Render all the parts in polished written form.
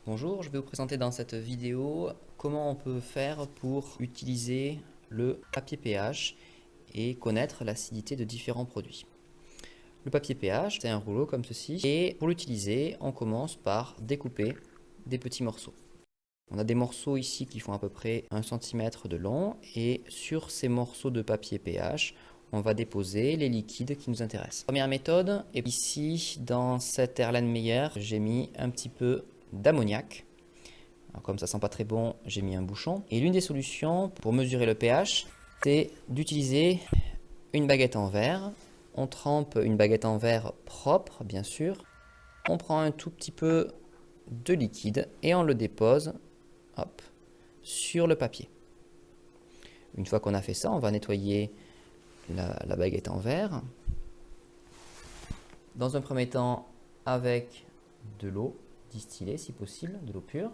Bonjour, je vais vous présenter dans cette vidéo comment on peut faire pour utiliser le papier pH et connaître l'acidité de différents produits. Le papier pH, c'est un rouleau comme ceci et pour l'utiliser, on commence par découper des petits morceaux. On a des morceaux ici qui font à peu près 1 cm de long et sur ces morceaux de papier pH, on va déposer les liquides qui nous intéressent. Première méthode, et ici dans cette Erlenmeyer, j'ai mis un petit peu d'ammoniac. Comme ça sent pas très bon, j'ai mis un bouchon. Et l'une des solutions pour mesurer le pH, c'est d'utiliser une baguette en verre. On trempe une baguette en verre propre, bien sûr. On prend un tout petit peu de liquide et on le dépose, hop, sur le papier. Une fois qu'on a fait ça, on va nettoyer la baguette en verre. Dans un premier temps, avec de l'eau distillée, si possible, de l'eau pure.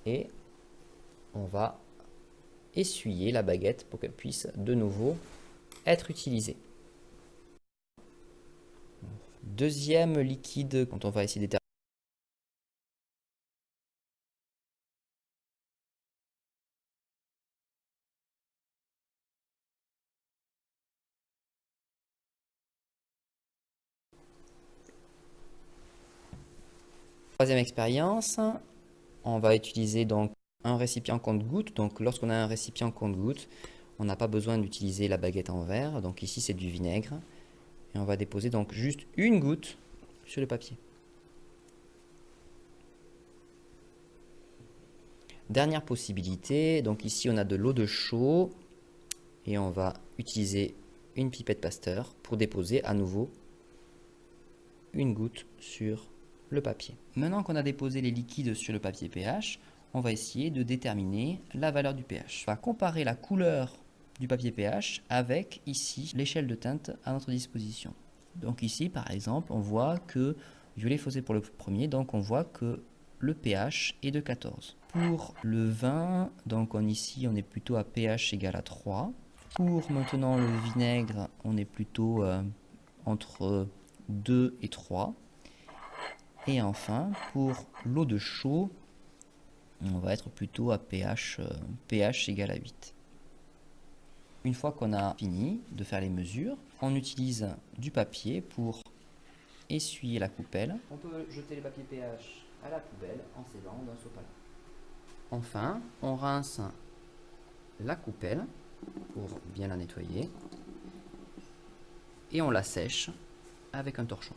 Et on va essuyer la baguette pour qu'elle puisse de nouveau être utilisée. Deuxième liquide, quand on va essayer d'éternuer. Troisième expérience, on va utiliser donc un récipient compte-gouttes. Donc lorsqu'on a un récipient compte-gouttes, on n'a pas besoin d'utiliser la baguette en verre. Donc ici c'est du vinaigre. Et on va déposer donc juste une goutte sur le papier. Dernière possibilité, donc ici on a de l'eau de chaux et on va utiliser une pipette Pasteur pour déposer à nouveau une goutte sur le papier. Maintenant qu'on a déposé les liquides sur le papier pH, on va essayer de déterminer la valeur du pH. On va comparer la couleur du papier pH avec ici l'échelle de teinte à notre disposition. Donc ici par exemple on voit que violet foncé pour le premier, donc on voit que le pH est de 14. Pour le vin, donc ici on est plutôt à pH égal à 3. Pour maintenant le vinaigre, on est plutôt entre 2 et 3. Et enfin, pour l'eau de chaux, on va être plutôt à pH égal à 8. Une fois qu'on a fini de faire les mesures, on utilise du papier pour essuyer la coupelle. On peut jeter le papier pH à la poubelle en s'aidant d'un sopalin. Enfin, on rince la coupelle pour bien la nettoyer et on la sèche avec un torchon.